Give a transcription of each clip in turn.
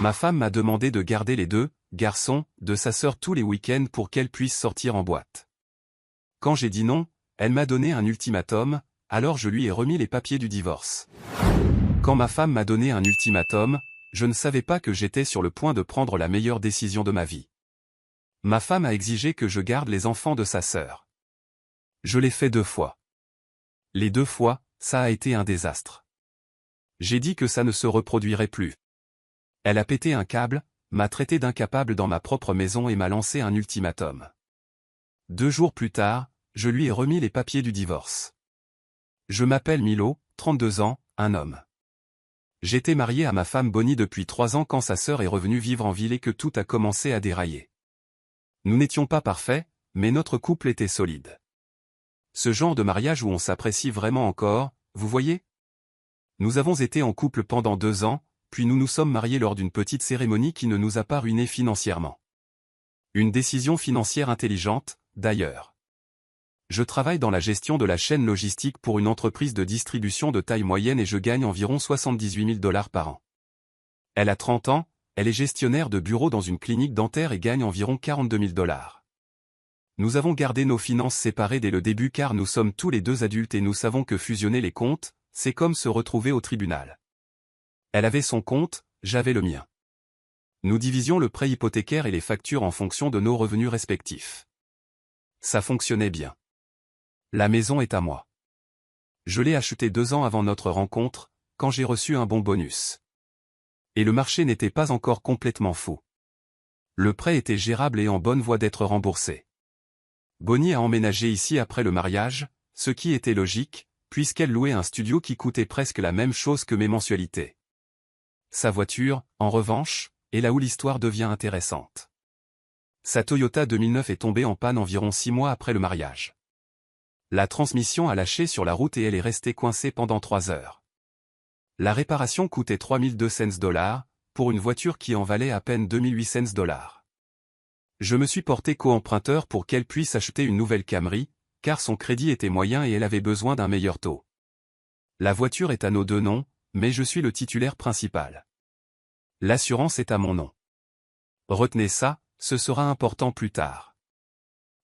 Ma femme m'a demandé de garder les deux garçons de sa sœur tous les week-ends pour qu'elle puisse sortir en boîte. Quand j'ai dit non, elle m'a donné un ultimatum, alors je lui ai remis les papiers du divorce. Quand ma femme m'a donné un ultimatum, je ne savais pas que j'étais sur le point de prendre la meilleure décision de ma vie. Ma femme a exigé que je garde les enfants de sa sœur. Je l'ai fait 2 fois. Les 2 fois, ça a été un désastre. J'ai dit que ça ne se reproduirait plus. Elle a pété un câble, m'a traité d'incapable dans ma propre maison et m'a lancé un ultimatum. 2 jours plus tard, je lui ai remis les papiers du divorce. Je m'appelle Milo, 32 ans, un homme. J'étais marié à ma femme Bonnie depuis 3 ans quand sa sœur est revenue vivre en ville et que tout a commencé à dérailler. Nous n'étions pas parfaits, mais notre couple était solide. Ce genre de mariage où on s'apprécie vraiment encore, vous voyez? Nous avons été en couple pendant 2 ans, puis nous nous sommes mariés lors d'une petite cérémonie qui ne nous a pas ruinés financièrement. Une décision financière intelligente, d'ailleurs. Je travaille dans la gestion de la chaîne logistique pour une entreprise de distribution de taille moyenne et je gagne environ 78 000 $ par an. Elle a 30 ans, elle est gestionnaire de bureau dans une clinique dentaire et gagne environ 42 000 $. Nous avons gardé nos finances séparées dès le début car nous sommes tous les deux adultes et nous savons que fusionner les comptes, c'est comme se retrouver au tribunal. Elle avait son compte, j'avais le mien. Nous divisions le prêt hypothécaire et les factures en fonction de nos revenus respectifs. Ça fonctionnait bien. La maison est à moi. Je l'ai achetée 2 ans avant notre rencontre, quand j'ai reçu un bon bonus. Et le marché n'était pas encore complètement fou. Le prêt était gérable et en bonne voie d'être remboursé. Bonnie a emménagé ici après le mariage, ce qui était logique, puisqu'elle louait un studio qui coûtait presque la même chose que mes mensualités. Sa voiture, en revanche, est là où l'histoire devient intéressante. Sa Toyota 2009 est tombée en panne environ 6 mois après le mariage. La transmission a lâché sur la route et elle est restée coincée pendant 3 heures. La réparation coûtait 3 200 $, pour une voiture qui en valait à peine 2 800 $. Je me suis porté co-emprunteur pour qu'elle puisse acheter une nouvelle Camry, car son crédit était moyen et elle avait besoin d'un meilleur taux. La voiture est à nos 2 noms, mais je suis le titulaire principal. L'assurance est à mon nom. Retenez ça, ce sera important plus tard.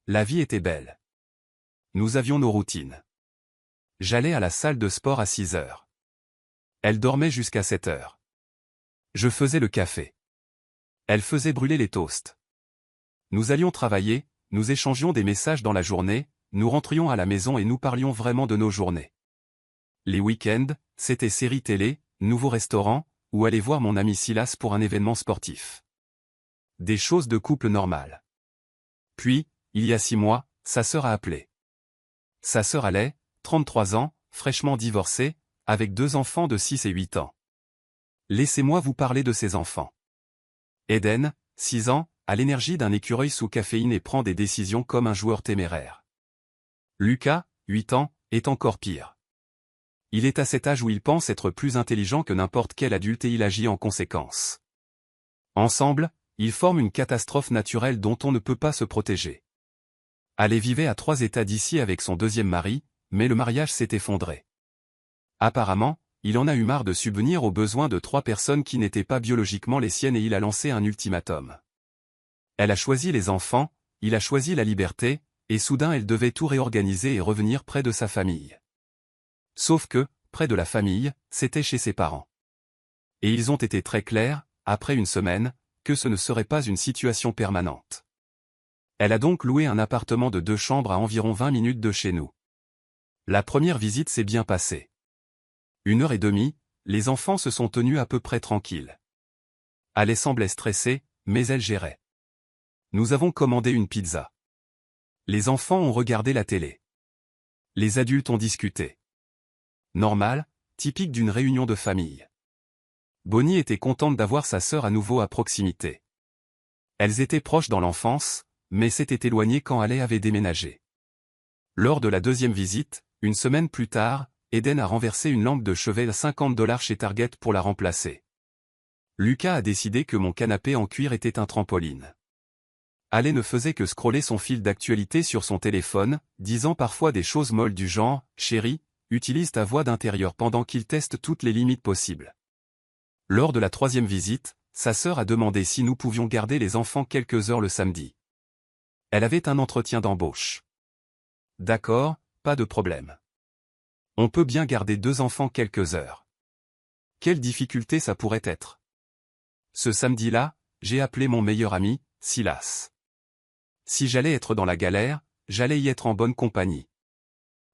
La vie était belle. Nous avions nos routines. J'allais à la salle de sport à 6 heures. Elle dormait jusqu'à 7 heures. Je faisais le café. Elle faisait brûler les toasts. Nous allions travailler, nous échangions des messages dans la journée, nous rentrions à la maison et nous parlions vraiment de nos journées. Les week-ends, c'était séries télé, nouveaux restaurants, ou aller voir mon ami Silas pour un événement sportif. Des choses de couple normales. Puis, il y a 6 mois, sa sœur a appelé. Sa sœur allait, 33 ans, fraîchement divorcée, avec 2 enfants de 6 et 8 ans. Laissez-moi vous parler de ses enfants. Eden, 6 ans, a l'énergie d'un écureuil sous caféine et prend des décisions comme un joueur téméraire. Lucas, 8 ans, est encore pire. Il est à cet âge où il pense être plus intelligent que n'importe quel adulte et il agit en conséquence. Ensemble, ils forment une catastrophe naturelle dont on ne peut pas se protéger. Elle vivait à 3 États d'ici avec son 2e mari, mais le mariage s'est effondré. Apparemment, il en a eu marre de subvenir aux besoins de 3 personnes qui n'étaient pas biologiquement les siennes et il a lancé un ultimatum. Elle a choisi les enfants, il a choisi la liberté, et soudain elle devait tout réorganiser et revenir près de sa famille. Sauf que, près de la famille, c'était chez ses parents. Et ils ont été très clairs, après une semaine, que ce ne serait pas une situation permanente. Elle a donc loué un appartement de 2 chambres à environ 20 minutes de chez nous. La première visite s'est bien passée. 1h30, les enfants se sont tenus à peu près tranquilles. Elle semblait stressée, mais elle gérait. Nous avons commandé une pizza. Les enfants ont regardé la télé. Les adultes ont discuté. Normal, typique d'une réunion de famille. Bonnie était contente d'avoir sa sœur à nouveau à proximité. Elles étaient proches dans l'enfance, mais s'étaient éloignées quand elle avait déménagé. Lors de la 2e visite, une semaine plus tard, Eden a renversé une lampe de chevet à 50 $ chez Target pour la remplacer. Lucas a décidé que mon canapé en cuir était un trampoline. Ale ne faisait que scroller son fil d'actualité sur son téléphone, disant parfois des choses molles du genre « Chérie, utilise ta voix d'intérieur pendant qu'il teste toutes les limites possibles ». Lors de la 3e visite, sa sœur a demandé si nous pouvions garder les enfants quelques heures le samedi. Elle avait un entretien d'embauche. D'accord, pas de problème. On peut bien garder 2 enfants quelques heures. Quelle difficulté ça pourrait être? Ce samedi-là, j'ai appelé mon meilleur ami, Silas. Si j'allais être dans la galère, j'allais y être en bonne compagnie.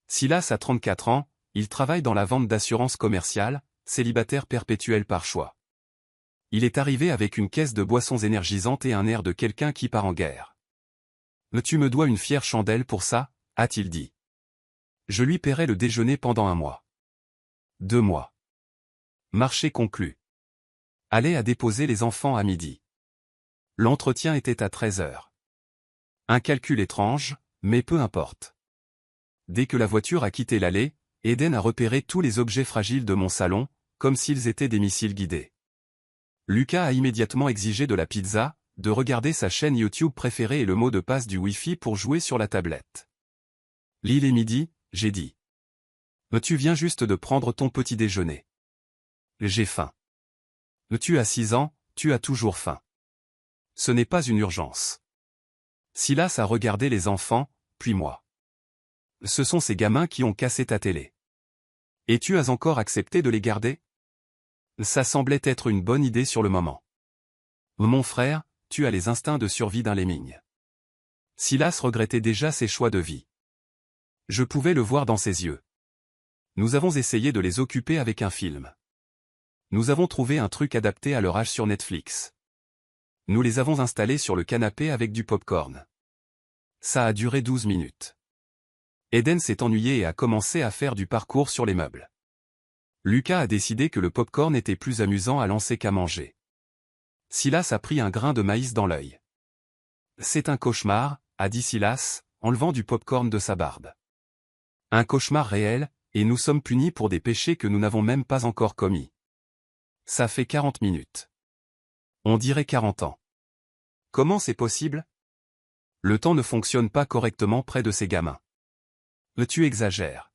Silas a 34 ans, il travaille dans la vente d'assurance commerciale, célibataire perpétuel par choix. Il est arrivé avec une caisse de boissons énergisantes et un air de quelqu'un qui part en guerre. « Tu me dois une fière chandelle pour ça ?» a-t-il dit. Je lui paierai le déjeuner pendant 1 mois. 2 mois. Marché conclu. Allez à déposer les enfants à midi. L'entretien était à 13 heures. Un calcul étrange, mais peu importe. Dès que la voiture a quitté l'allée, Eden a repéré tous les objets fragiles de mon salon, comme s'ils étaient des missiles guidés. Lucas a immédiatement exigé de la pizza, de regarder sa chaîne YouTube préférée et le mot de passe du Wi-Fi pour jouer sur la tablette. L'île est midi, j'ai dit. Tu viens juste de prendre ton petit déjeuner. J'ai faim. Tu as 6 ans, tu as toujours faim. Ce n'est pas une urgence. Silas a regardé les enfants, puis moi. Ce sont ces gamins qui ont cassé ta télé. Et tu as encore accepté de les garder? Ça semblait être une bonne idée sur le moment. Mon frère, tu as les instincts de survie d'un lemming. Silas regrettait déjà ses choix de vie. Je pouvais le voir dans ses yeux. Nous avons essayé de les occuper avec un film. Nous avons trouvé un truc adapté à leur âge sur Netflix. Nous les avons installés sur le canapé avec du popcorn. Ça a duré 12 minutes. Eden s'est ennuyé et a commencé à faire du parcours sur les meubles. Lucas a décidé que le popcorn était plus amusant à lancer qu'à manger. Silas a pris un grain de maïs dans l'œil. C'est un cauchemar, a dit Silas, enlevant du popcorn de sa barbe. Un cauchemar réel, et nous sommes punis pour des péchés que nous n'avons même pas encore commis. Ça fait 40 minutes. On dirait 40 ans. Comment c'est possible? Le temps ne fonctionne pas correctement près de ces gamins. Tu exagères.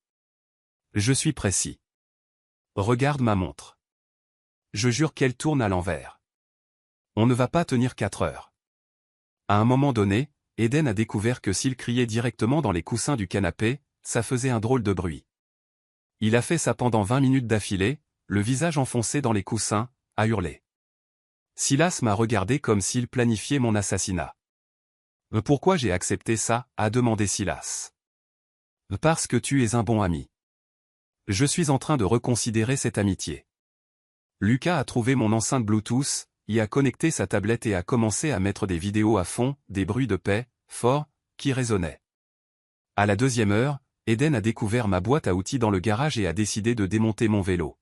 Je suis précis. Regarde ma montre. Je jure qu'elle tourne à l'envers. On ne va pas tenir 4 heures. À un moment donné, Eden a découvert que s'il criait directement dans les coussins du canapé, ça faisait un drôle de bruit. Il a fait ça pendant 20 minutes d'affilée, le visage enfoncé dans les coussins, à hurler. Silas m'a regardé comme s'il planifiait mon assassinat. Pourquoi j'ai accepté ça, a demandé Silas. Parce que tu es un bon ami. Je suis en train de reconsidérer cette amitié. Lucas a trouvé mon enceinte Bluetooth, y a connecté sa tablette et a commencé à mettre des vidéos à fond, des bruits de paix, forts, qui résonnaient. À la 2e heure, Eden a découvert ma boîte à outils dans le garage et a décidé de démonter mon vélo.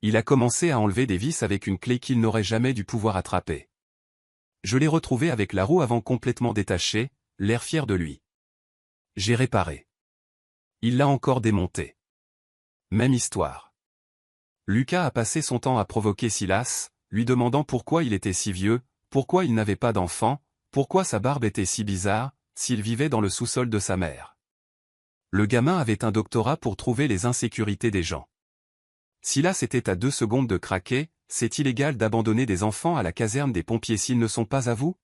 Il a commencé à enlever des vis avec une clé qu'il n'aurait jamais dû pouvoir attraper. Je l'ai retrouvé avec la roue avant complètement détachée, l'air fier de lui. J'ai réparé. Il l'a encore démonté. Même histoire. Lucas a passé son temps à provoquer Silas, lui demandant pourquoi il était si vieux, pourquoi il n'avait pas d'enfant, pourquoi sa barbe était si bizarre, s'il vivait dans le sous-sol de sa mère. Le gamin avait un doctorat pour trouver les insécurités des gens. Silas était à 2 secondes de craquer, c'est illégal d'abandonner des enfants à la caserne des pompiers s'ils ne sont pas à vous?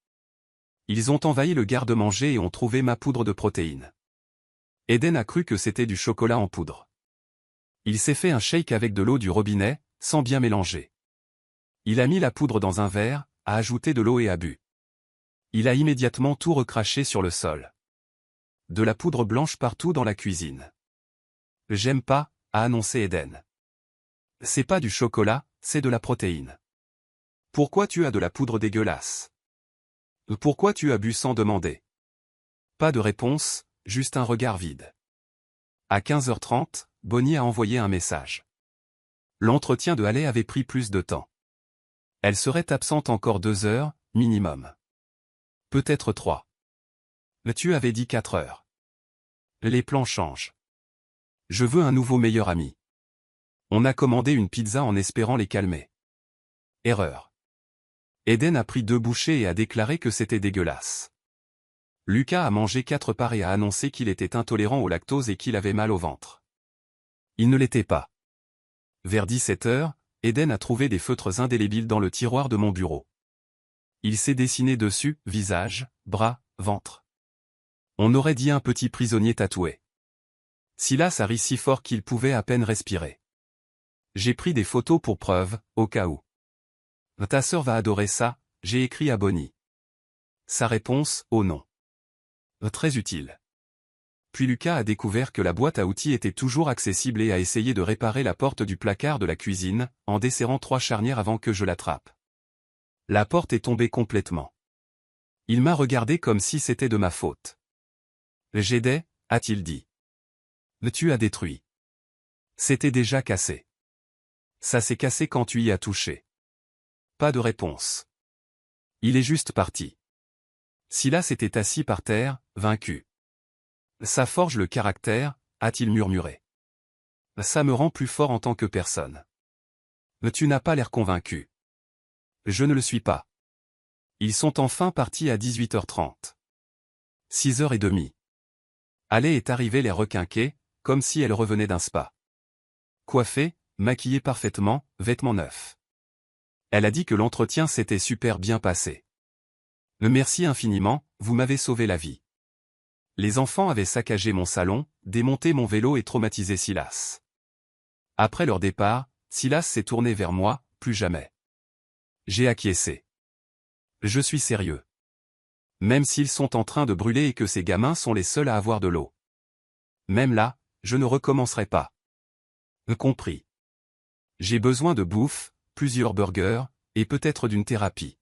Ils ont envahi le garde-manger et ont trouvé ma poudre de protéines. Eden a cru que c'était du chocolat en poudre. Il s'est fait un shake avec de l'eau du robinet, sans bien mélanger. Il a mis la poudre dans un verre, a ajouté de l'eau et a bu. Il a immédiatement tout recraché sur le sol. De la poudre blanche partout dans la cuisine. J'aime pas, a annoncé Eden. C'est pas du chocolat, c'est de la protéine. Pourquoi tu as de la poudre dégueulasse? Pourquoi tu as bu sans demander? Pas de réponse, juste un regard vide. À 15h30, Bonnie a envoyé un message. L'entretien de Haley avait pris plus de temps. Elle serait absente encore 2 heures, minimum. Peut-être 3. Tu avais dit 4 heures. Les plans changent. Je veux un nouveau meilleur ami. On a commandé une pizza en espérant les calmer. Erreur. Eden a pris 2 bouchées et a déclaré que c'était dégueulasse. Lucas a mangé 4 parts et a annoncé qu'il était intolérant au lactose et qu'il avait mal au ventre. Il ne l'était pas. Vers 17 heures, Eden a trouvé des feutres indélébiles dans le tiroir de mon bureau. Il s'est dessiné dessus, visage, bras, ventre. On aurait dit un petit prisonnier tatoué. Silas a ri si fort qu'il pouvait à peine respirer. J'ai pris des photos pour preuve, au cas où. Ta sœur va adorer ça, j'ai écrit à Bonnie. Sa réponse, oh non. Très utile. Puis Lucas a découvert que la boîte à outils était toujours accessible et a essayé de réparer la porte du placard de la cuisine, en desserrant 3 charnières avant que je l'attrape. La porte est tombée complètement. Il m'a regardé comme si c'était de ma faute. J'aidais, a-t-il dit. Tu as détruit. C'était déjà cassé. Ça s'est cassé quand tu y as touché. Pas de réponse. Il est juste parti. Silas était assis par terre, vaincu. Ça forge le caractère, a-t-il murmuré. Ça me rend plus fort en tant que personne. Tu n'as pas l'air convaincu. Je ne le suis pas. Ils sont enfin partis à 18h30. 6h30. Allée est arrivée les requinqués, comme si elle revenait d'un spa. Coiffée, maquillée parfaitement, vêtements neufs. Elle a dit que l'entretien s'était super bien passé. Merci infiniment, vous m'avez sauvé la vie. Les enfants avaient saccagé mon salon, démonté mon vélo et traumatisé Silas. Après leur départ, Silas s'est tourné vers moi, plus jamais. J'ai acquiescé. Je suis sérieux. Même s'ils sont en train de brûler et que ces gamins sont les seuls à avoir de l'eau. Même là, je ne recommencerai pas. Compris. J'ai besoin de bouffe, plusieurs burgers, et peut-être d'une thérapie.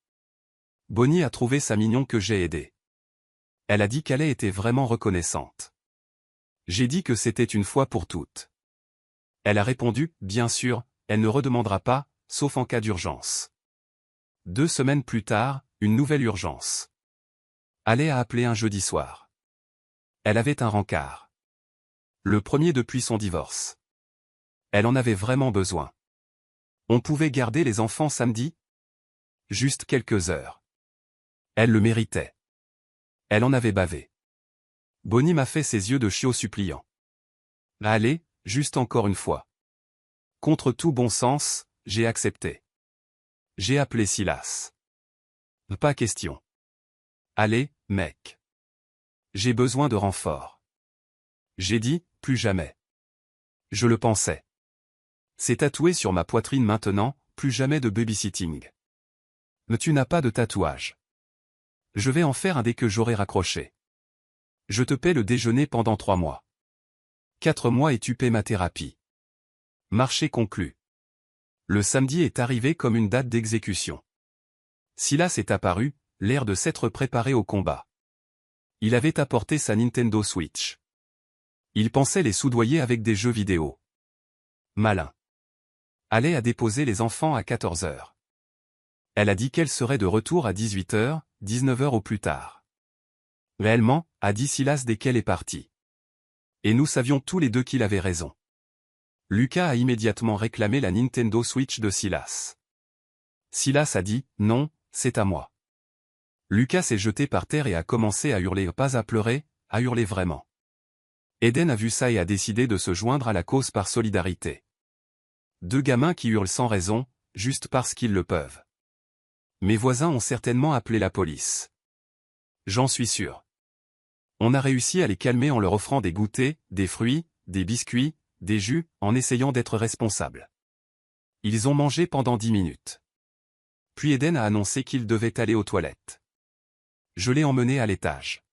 Bonnie a trouvé ça mignon que j'ai aidé. Elle a dit qu'elle était vraiment reconnaissante. J'ai dit que c'était une fois pour toutes. Elle a répondu, bien sûr, elle ne redemandera pas, sauf en cas d'urgence. 2 semaines plus tard, une nouvelle urgence. Allée a appelé un jeudi soir. Elle avait un rencard. Le premier depuis son divorce. Elle en avait vraiment besoin. On pouvait garder les enfants samedi? Juste quelques heures. Elle le méritait. Elle en avait bavé. Bonnie m'a fait ses yeux de chiot suppliant. Allez, juste encore une fois. Contre tout bon sens, j'ai accepté. J'ai appelé Silas. Pas question. Allez, mec. J'ai besoin de renfort. J'ai dit, plus jamais. Je le pensais. C'est tatoué sur ma poitrine maintenant, plus jamais de babysitting. Tu n'as pas de tatouage. Je vais en faire un dès que j'aurai raccroché. Je te paie le déjeuner pendant 3 mois. 4 mois et tu paies ma thérapie. Marché conclu. Le samedi est arrivé comme une date d'exécution. Silas est apparu, l'air de s'être préparé au combat. Il avait apporté sa Nintendo Switch. Il pensait les soudoyer avec des jeux vidéo. Malin. Allait a déposé les enfants à 14h. Elle a dit qu'elle serait de retour à 18h, 19h au plus tard. Réellement, a dit Silas dès qu'elle est partie. Et nous savions tous les deux qu'il avait raison. Lucas a immédiatement réclamé la Nintendo Switch de Silas. Silas a dit, non, c'est à moi. Lucas s'est jeté par terre et a commencé à hurler, pas à pleurer, à hurler vraiment. Eden a vu ça et a décidé de se joindre à la cause par solidarité. 2 gamins qui hurlent sans raison, juste parce qu'ils le peuvent. Mes voisins ont certainement appelé la police. J'en suis sûr. On a réussi à les calmer en leur offrant des goûters, des fruits, des biscuits, des jus, en essayant d'être responsables. Ils ont mangé pendant 10 minutes. Puis Eden a annoncé qu'il devait aller aux toilettes. Je l'ai emmené à l'étage.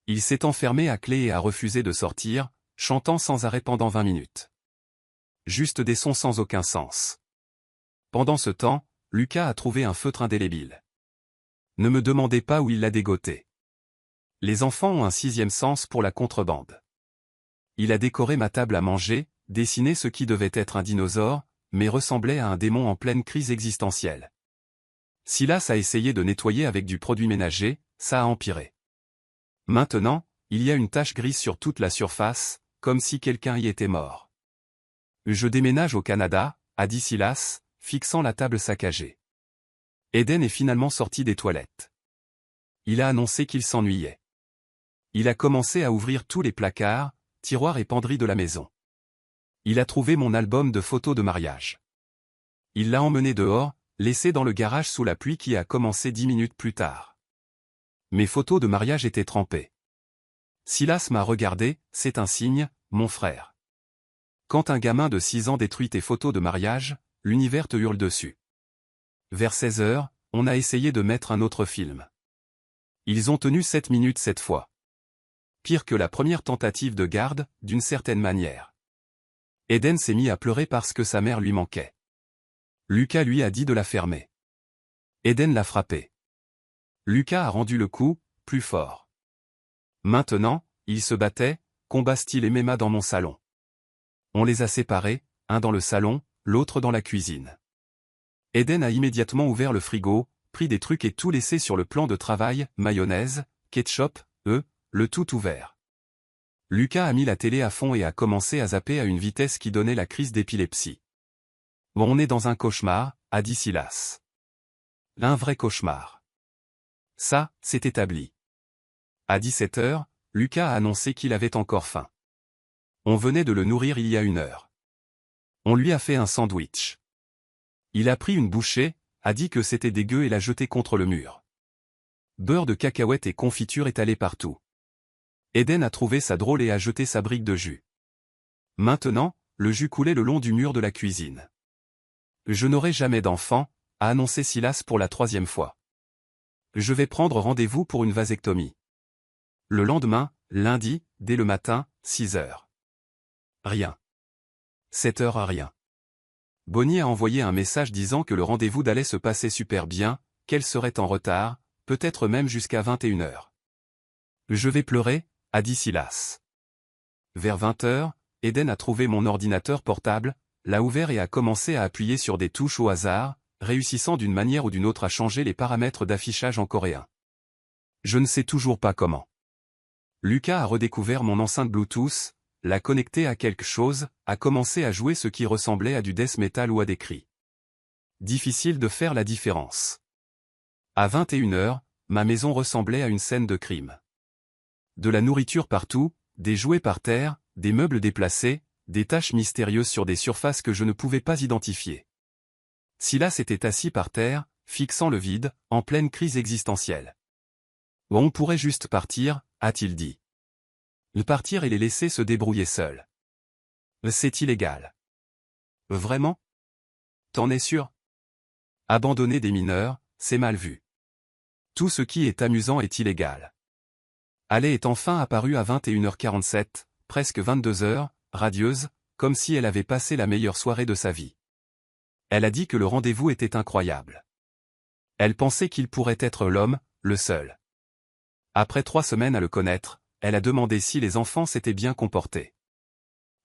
Il s'est enfermé à clé et a refusé de sortir, chantant sans arrêt pendant 20 minutes. Juste des sons sans aucun sens. Pendant ce temps, Lucas a trouvé un feutre indélébile. Ne me demandez pas où il l'a dégoté. Les enfants ont un 6e sens pour la contrebande. Il a décoré ma table à manger, dessiné ce qui devait être un dinosaure, mais ressemblait à un démon en pleine crise existentielle. Silas a essayé de nettoyer avec du produit ménager, ça a empiré. Maintenant, il y a une tache grise sur toute la surface, comme si quelqu'un y était mort. Je déménage au Canada, a dit Silas, fixant la table saccagée. Eden est finalement sorti des toilettes. Il a annoncé qu'il s'ennuyait. Il a commencé à ouvrir tous les placards, tiroirs et penderies de la maison. Il a trouvé mon album de photos de mariage. Il l'a emmené dehors, laissé dans le garage sous la pluie qui a commencé 10 minutes plus tard. Mes photos de mariage étaient trempées. Silas m'a regardé, c'est un signe, mon frère. Quand un gamin de 6 ans détruit tes photos de mariage, l'univers te hurle dessus. Vers 16 heures, on a essayé de mettre un autre film. Ils ont tenu 7 minutes cette fois. Pire que la première tentative de garde, d'une certaine manière. Eden s'est mis à pleurer parce que sa mère lui manquait. Lucas lui a dit de la fermer. Eden l'a frappé. Lucas a rendu le coup, plus fort. Maintenant, ils se battaient, combat style MMA dans mon salon. On les a séparés, un dans le salon, l'autre dans la cuisine. Eden a immédiatement ouvert le frigo, pris des trucs et tout laissé sur le plan de travail, mayonnaise, ketchup, le tout ouvert. Lucas a mis la télé à fond et a commencé à zapper à une vitesse qui donnait la crise d'épilepsie. Bon, on est dans un cauchemar, a dit Silas. Un vrai cauchemar. Ça, c'est établi. À 17 heures, Lucas a annoncé qu'il avait encore faim. On venait de le nourrir il y a 1 heure. On lui a fait un sandwich. Il a pris une bouchée, a dit que c'était dégueu et l'a jeté contre le mur. Beurre de cacahuètes et confiture étalés partout. Eden a trouvé ça drôle et a jeté sa brique de jus. Maintenant, le jus coulait le long du mur de la cuisine. Je n'aurai jamais d'enfant, a annoncé Silas pour la 3e fois. Je vais prendre rendez-vous pour une vasectomie. Le lendemain, lundi, dès le matin, 6 heures. Rien. 7 heures, rien. Bonnie a envoyé un message disant que le rendez-vous allait se passer super bien, qu'elle serait en retard, peut-être même jusqu'à 21 heures. Je vais pleurer, a dit Silas. Vers 20 heures, Eden a trouvé mon ordinateur portable, l'a ouvert et a commencé à appuyer sur des touches au hasard, réussissant d'une manière ou d'une autre à changer les paramètres d'affichage en coréen. Je ne sais toujours pas comment. Lucas a redécouvert mon enceinte Bluetooth, l'a connecté à quelque chose, a commencé à jouer ce qui ressemblait à du death metal ou à des cris. Difficile de faire la différence. À 21 heures, ma maison ressemblait à une scène de crime. De la nourriture partout, des jouets par terre, des meubles déplacés, des taches mystérieuses sur des surfaces que je ne pouvais pas identifier. Silas était assis par terre, fixant le vide, en pleine crise existentielle. On pourrait juste partir, a-t-il dit. Le partir et les laisser se débrouiller seuls. C'est illégal. Vraiment? T'en es sûr? Abandonner des mineurs, c'est mal vu. Tout ce qui est amusant est illégal. Allée est enfin apparue à 21h47, presque 22h, radieuse, comme si elle avait passé la meilleure soirée de sa vie. Elle a dit que le rendez-vous était incroyable. Elle pensait qu'il pourrait être l'homme, le seul. Après 3 semaines à le connaître, elle a demandé si les enfants s'étaient bien comportés.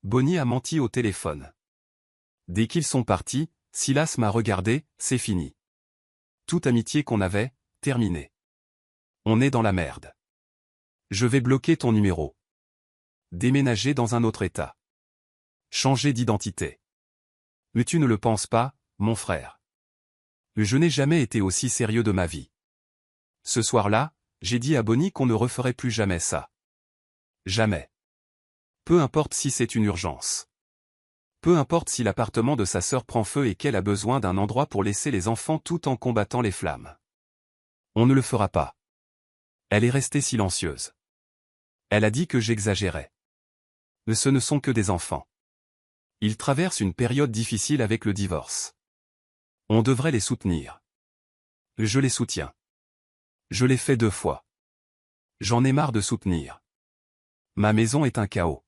Bonnie a menti au téléphone. Dès qu'ils sont partis, Silas m'a regardé, c'est fini. Toute amitié qu'on avait, terminée. On est dans la merde. Je vais bloquer ton numéro. Déménager dans un autre état. Changer d'identité. Mais tu ne le penses pas, mon frère. Je n'ai jamais été aussi sérieux de ma vie. Ce soir-là, j'ai dit à Bonnie qu'on ne referait plus jamais ça. Jamais. Peu importe si c'est une urgence. Peu importe si l'appartement de sa sœur prend feu et qu'elle a besoin d'un endroit pour laisser les enfants tout en combattant les flammes. On ne le fera pas. Elle est restée silencieuse. Elle a dit que j'exagérais. Mais ce ne sont que des enfants. Ils traversent une période difficile avec le divorce. On devrait les soutenir. Je les soutiens. Je l'ai fait 2 fois. J'en ai marre de soutenir. Ma maison est un chaos.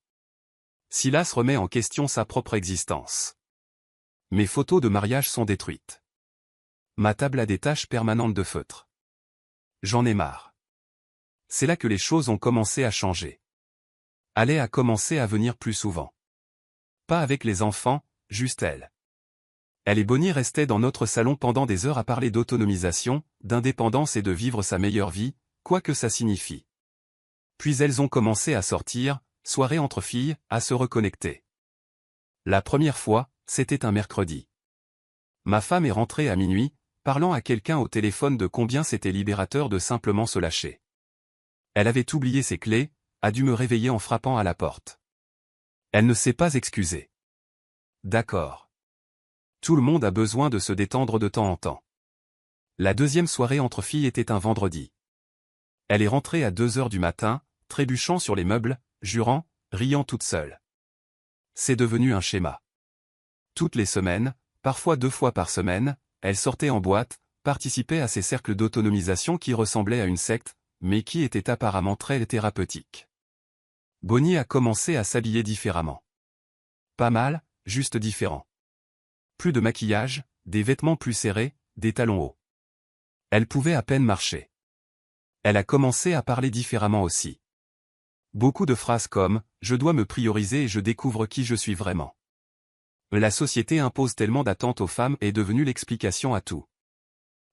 Silas remet en question sa propre existence. Mes photos de mariage sont détruites. Ma table a des taches permanentes de feutre. J'en ai marre. C'est là que les choses ont commencé à changer. Allez a commencé à venir plus souvent. Pas avec les enfants, juste elle. Elle et Bonnie restaient dans notre salon pendant des heures à parler d'autonomisation, d'indépendance et de vivre sa meilleure vie, quoi que ça signifie. Puis elles ont commencé à sortir, soirée entre filles, à se reconnecter. La première fois, c'était un mercredi. Ma femme est rentrée à minuit, parlant à quelqu'un au téléphone de combien c'était libérateur de simplement se lâcher. Elle avait oublié ses clés, a dû me réveiller en frappant à la porte. Elle ne s'est pas excusée. D'accord. Tout le monde a besoin de se détendre de temps en temps. La deuxième soirée entre filles était un vendredi. Elle est rentrée à 2 heures du matin, trébuchant sur les meubles, jurant, riant toute seule. C'est devenu un schéma. Toutes les semaines, parfois 2 fois par semaine, elle sortait en boîte, participait à ces cercles d'autonomisation qui ressemblaient à une secte, mais qui étaient apparemment très thérapeutiques. Bonnie a commencé à s'habiller différemment. Pas mal, juste différent. Plus de maquillage, des vêtements plus serrés, des talons hauts. Elle pouvait à peine marcher. Elle a commencé à parler différemment aussi. Beaucoup de phrases comme « je dois me prioriser et je découvre qui je suis vraiment ». La société impose tellement d'attentes aux femmes est devenue l'explication à tout.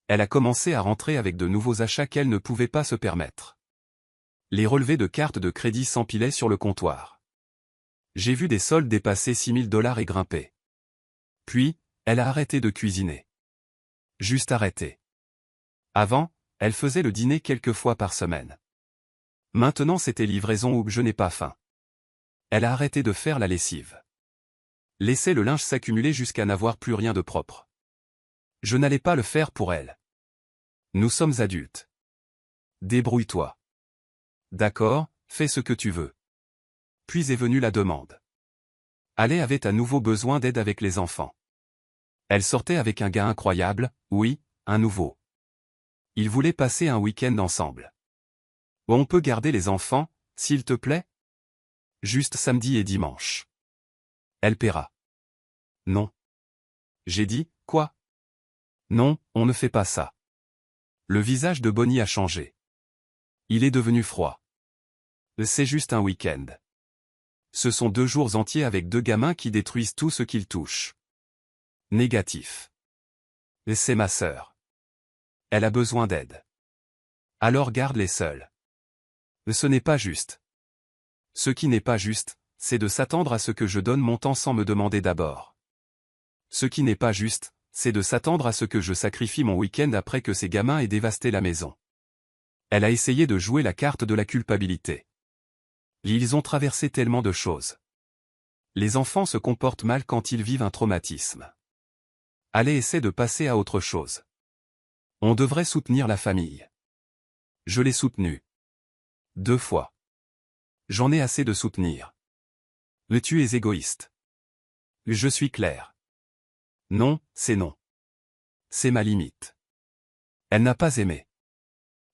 Elle a commencé à rentrer avec de nouveaux achats qu'elle ne pouvait pas se permettre. Les relevés de cartes de crédit s'empilaient sur le comptoir. J'ai vu des soldes dépasser $6 000 et grimper. Puis, elle a arrêté de cuisiner. Juste arrêté. Avant, elle faisait le dîner quelques fois par semaine. Maintenant c'était livraison ou je n'ai pas faim. Elle a arrêté de faire la lessive. Laisser le linge s'accumuler jusqu'à n'avoir plus rien de propre. Je n'allais pas le faire pour elle. Nous sommes adultes. Débrouille-toi. D'accord, fais ce que tu veux. Puis est venue la demande. Ale avait à nouveau besoin d'aide avec les enfants. Elle sortait avec un gars incroyable, oui, un nouveau. Ils voulaient passer un week-end ensemble. On peut garder les enfants, s'il te plaît? Juste samedi et dimanche. Elle paiera. Non. J'ai dit, quoi? Non, on ne fait pas ça. Le visage de Bonnie a changé. Il est devenu froid. C'est juste un week-end. Ce sont 2 jours entiers avec 2 gamins qui détruisent tout ce qu'ils touchent. Négatif. C'est ma sœur. Elle a besoin d'aide. Alors garde-les seuls. Ce n'est pas juste. Ce qui n'est pas juste, c'est de s'attendre à ce que je donne mon temps sans me demander d'abord. Ce qui n'est pas juste, c'est de s'attendre à ce que je sacrifie mon week-end après que ces gamins aient dévasté la maison. Elle a essayé de jouer la carte de la culpabilité. Ils ont traversé tellement de choses. Les enfants se comportent mal quand ils vivent un traumatisme. Allez, essaie de passer à autre chose. On devrait soutenir la famille. Je l'ai soutenue. 2 fois. J'en ai assez de soutenir. Tu es égoïste. Je suis clair. Non, c'est non. C'est ma limite. Elle n'a pas aimé.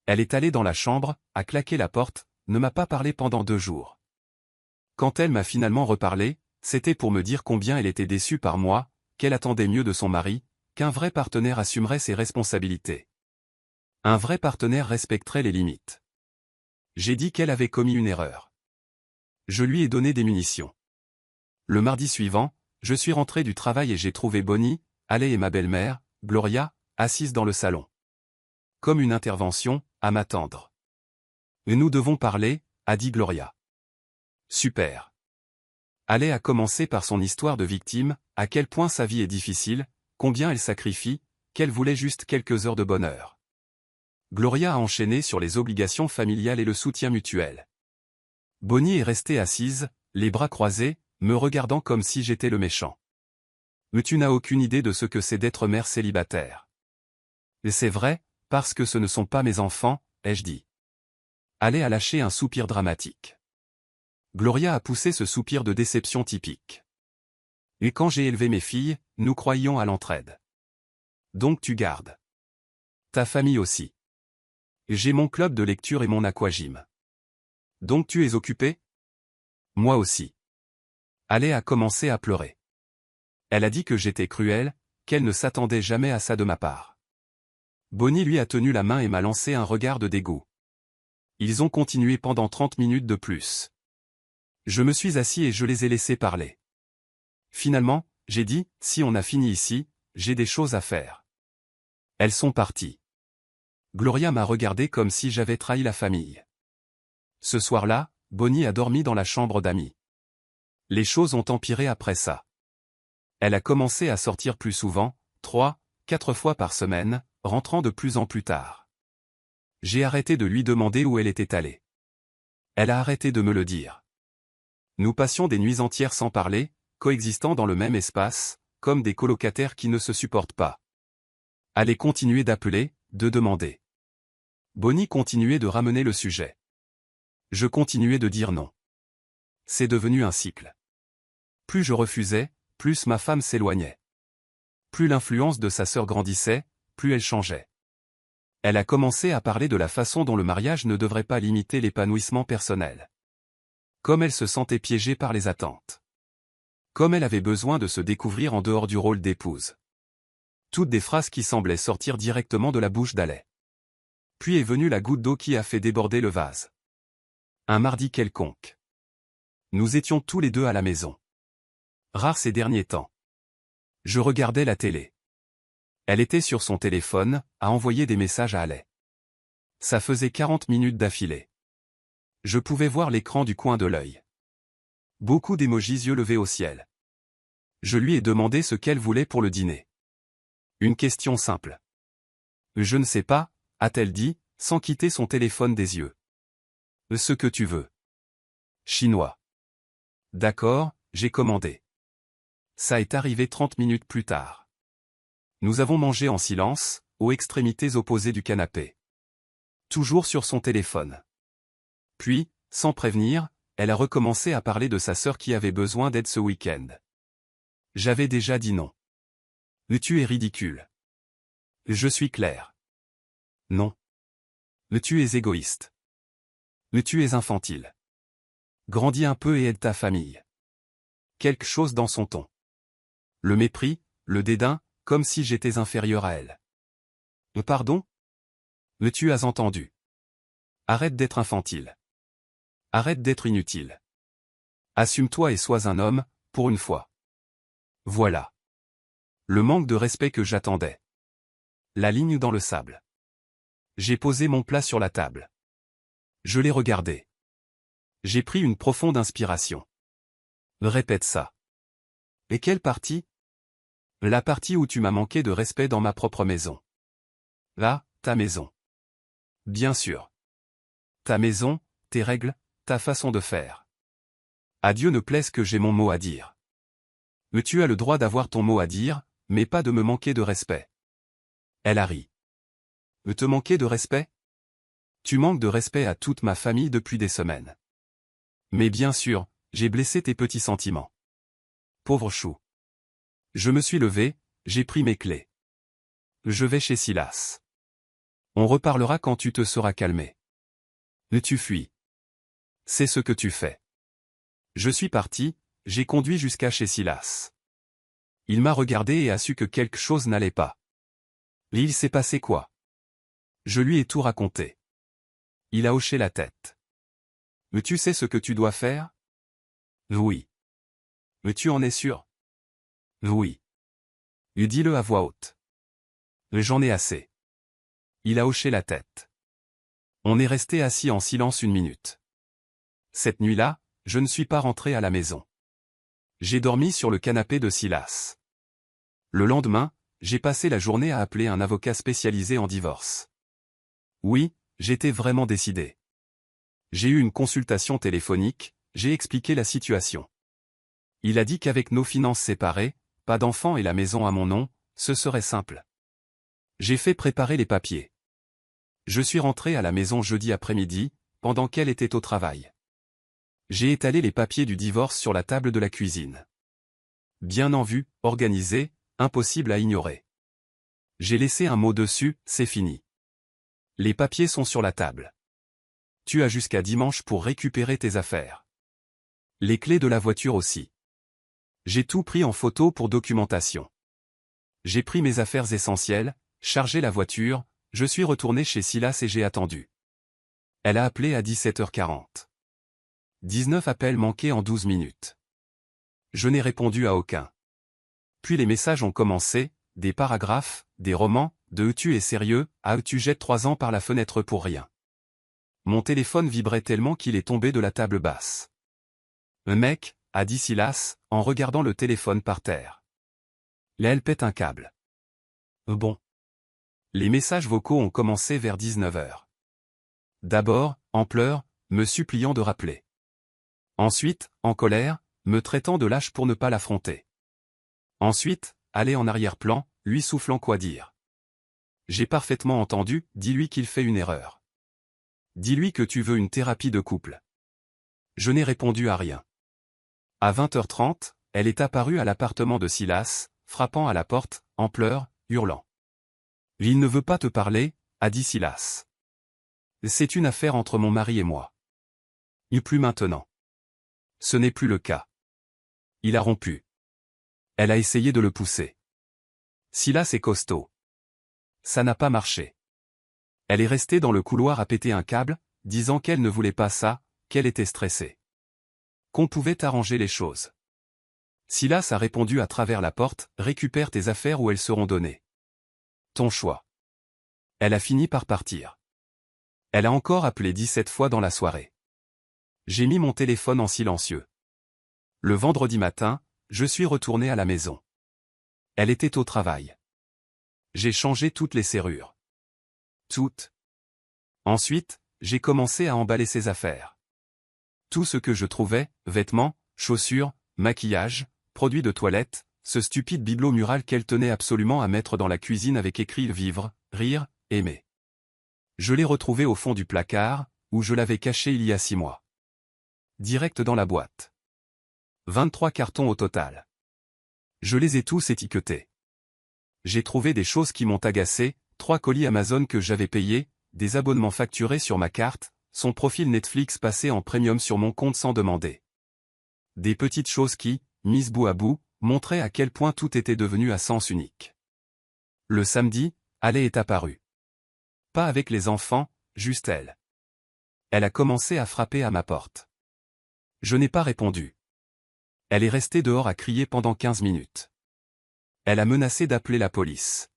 Elle est allée dans la chambre, a claqué la porte, ne m'a pas parlé pendant 2 jours. Quand elle m'a finalement reparlé, c'était pour me dire combien elle était déçue par moi, qu'elle attendait mieux de son mari, qu'un vrai partenaire assumerait ses responsabilités. Un vrai partenaire respecterait les limites. J'ai dit qu'elle avait commis une erreur. Je lui ai donné des munitions. Le mardi suivant, je suis rentré du travail et j'ai trouvé Bonnie, Ale et ma belle-mère, Gloria, assises dans le salon. Comme une intervention, à m'attendre. Nous devons parler, a dit Gloria. Super. Ale a commencé par son histoire de victime, à quel point sa vie est difficile, combien elle sacrifie, qu'elle voulait juste quelques heures de bonheur. Gloria a enchaîné sur les obligations familiales et le soutien mutuel. Bonnie est restée assise, les bras croisés, me regardant comme si j'étais le méchant. Mais tu n'as aucune idée de ce que c'est d'être mère célibataire. Et c'est vrai, parce que ce ne sont pas mes enfants, ai-je dit. Ale a lâché un soupir dramatique. Gloria a poussé ce soupir de déception typique. Et quand j'ai élevé mes filles, nous croyions à l'entraide. Donc tu gardes. Ta famille aussi. J'ai mon club de lecture et mon aquagym. Donc tu es occupé? Moi aussi. Ale a commencé à pleurer. Elle a dit que j'étais cruel, qu'elle ne s'attendait jamais à ça de ma part. Bonnie lui a tenu la main et m'a lancé un regard de dégoût. Ils ont continué pendant 30 minutes de plus. Je me suis assis et je les ai laissés parler. Finalement, j'ai dit, si on a fini ici, j'ai des choses à faire. Elles sont parties. Gloria m'a regardé comme si j'avais trahi la famille. Ce soir-là, Bonnie a dormi dans la chambre d'amis. Les choses ont empiré après ça. Elle a commencé à sortir plus souvent, 3, 4 fois par semaine, rentrant de plus en plus tard. J'ai arrêté de lui demander où elle était allée. Elle a arrêté de me le dire. Nous passions des nuits entières sans parler, coexistant dans le même espace, comme des colocataires qui ne se supportent pas. Allez continuer d'appeler, de demander. Bonnie continuait de ramener le sujet. Je continuais de dire non. C'est devenu un cycle. Plus je refusais, plus ma femme s'éloignait. Plus l'influence de sa sœur grandissait, plus elle changeait. Elle a commencé à parler de la façon dont le mariage ne devrait pas limiter l'épanouissement personnel. Comme elle se sentait piégée par les attentes. Comme elle avait besoin de se découvrir en dehors du rôle d'épouse. Toutes des phrases qui semblaient sortir directement de la bouche d'Alais. Puis est venue la goutte d'eau qui a fait déborder le vase. Un mardi quelconque. Nous étions tous les deux à la maison. Rare ces derniers temps. Je regardais la télé. Elle était sur son téléphone, à envoyer des messages à Alais. Ça faisait 40 minutes d'affilée. Je pouvais voir l'écran du coin de l'œil. Beaucoup d'émojis yeux levés au ciel. Je lui ai demandé ce qu'elle voulait pour le dîner. Une question simple. Je ne sais pas, a-t-elle dit, sans quitter son téléphone des yeux. Ce que tu veux. Chinois. D'accord, j'ai commandé. Ça est arrivé 30 minutes plus tard. Nous avons mangé en silence, aux extrémités opposées du canapé. Toujours sur son téléphone. Puis, sans prévenir, elle a recommencé à parler de sa sœur qui avait besoin d'aide ce week-end. J'avais déjà dit non. Tu es ridicule. Je suis clair. Non. Tu es égoïste. Tu es infantile. Grandis un peu et aide ta famille. Quelque chose dans son ton. Le mépris, le dédain, comme si j'étais inférieur à elle. Pardon? Tu as entendu. Arrête d'être infantile. Arrête d'être inutile. Assume-toi et sois un homme, pour une fois. Voilà. Le manque de respect que j'attendais. La ligne dans le sable. J'ai posé mon plat sur la table. Je l'ai regardé. J'ai pris une profonde inspiration. Répète ça. Et quelle partie? La partie où tu m'as manqué de respect dans ma propre maison. Là, ta maison. Bien sûr. Ta maison, tes règles, ta façon de faire. À Dieu ne plaise que j'ai mon mot à dire. Mais tu as le droit d'avoir ton mot à dire, mais pas de me manquer de respect. Elle a ri. Te manquer de respect? Tu manques de respect à toute ma famille depuis des semaines. Mais bien sûr, j'ai blessé tes petits sentiments. Pauvre chou. Je me suis levé, j'ai pris mes clés. Je vais chez Silas. On reparlera quand tu te seras calmé. Tu fuis. C'est ce que tu fais. Je suis parti, j'ai conduit jusqu'à chez Silas. Il m'a regardé et a su que quelque chose n'allait pas. Il s'est passé quoi? Je lui ai tout raconté. Il a hoché la tête. Mais tu sais ce que tu dois faire? Oui. Mais tu en es sûr? Oui. Dis-le à voix haute. J'en ai assez. Il a hoché la tête. On est resté assis en silence une minute. Cette nuit-là, je ne suis pas rentré à la maison. J'ai dormi sur le canapé de Silas. Le lendemain, j'ai passé la journée à appeler un avocat spécialisé en divorce. Oui, j'étais vraiment décidé. J'ai eu une consultation téléphonique, j'ai expliqué la situation. Il a dit qu'avec nos finances séparées, pas d'enfants et la maison à mon nom, ce serait simple. J'ai fait préparer les papiers. Je suis rentré à la maison jeudi après-midi, pendant qu'elle était au travail. J'ai étalé les papiers du divorce sur la table de la cuisine. Bien en vue, organisé, impossible à ignorer. J'ai laissé un mot dessus, c'est fini. Les papiers sont sur la table. Tu as jusqu'à dimanche pour récupérer tes affaires. Les clés de la voiture aussi. J'ai tout pris en photo pour documentation. J'ai pris mes affaires essentielles, chargé la voiture, je suis retourné chez Silas et j'ai attendu. Elle a appelé à 17h40. 19 appels manqués en 12 minutes. Je n'ai répondu à aucun. Puis les messages ont commencé, des paragraphes, des romans, de « tu es sérieux » à « tu jettes 3 ans par la fenêtre pour rien ». Mon téléphone vibrait tellement qu'il est tombé de la table basse. « Mec », a dit Silas, en regardant le téléphone par terre. Là elle pète un câble. Bon. Les messages vocaux ont commencé vers 19h. D'abord, en pleurs, me suppliant de rappeler. Ensuite, en colère, me traitant de lâche pour ne pas l'affronter. Ensuite, allez en arrière-plan, lui soufflant quoi dire. J'ai parfaitement entendu, dis-lui qu'il fait une erreur. Dis-lui que tu veux une thérapie de couple. Je n'ai répondu à rien. À 20h30, elle est apparue à l'appartement de Silas, frappant à la porte, en pleurs, hurlant. « Il ne veut pas te parler », a dit Silas. « C'est une affaire entre mon mari et moi. » « Plus maintenant. » Ce n'est plus le cas. Il a rompu. Elle a essayé de le pousser. Silas est costaud. Ça n'a pas marché. Elle est restée dans le couloir à péter un câble, disant qu'elle ne voulait pas ça, qu'elle était stressée. Qu'on pouvait arranger les choses. Silas a répondu à travers la porte, récupère tes affaires ou elles seront données. Ton choix. Elle a fini par partir. Elle a encore appelé 17 fois dans la soirée. J'ai mis mon téléphone en silencieux. Le vendredi matin, je suis retourné à la maison. Elle était au travail. J'ai changé toutes les serrures. Toutes. Ensuite, j'ai commencé à emballer ses affaires. Tout ce que je trouvais, vêtements, chaussures, maquillage, produits de toilette, ce stupide bibelot mural qu'elle tenait absolument à mettre dans la cuisine avec écrit « Vivre, rire, aimer ». Je l'ai retrouvé au fond du placard, où je l'avais caché il y a 6 mois. Direct dans la boîte. 23 cartons au total. Je les ai tous étiquetés. J'ai trouvé des choses qui m'ont agacé, 3 colis Amazon que j'avais payés, des abonnements facturés sur ma carte, son profil Netflix passé en premium sur mon compte sans demander. Des petites choses qui, mises bout à bout, montraient à quel point tout était devenu à sens unique. Le samedi, Ale est apparue. Pas avec les enfants, juste elle. Elle a commencé à frapper à ma porte. Je n'ai pas répondu. Elle est restée dehors à crier pendant 15 minutes. Elle a menacé d'appeler la police.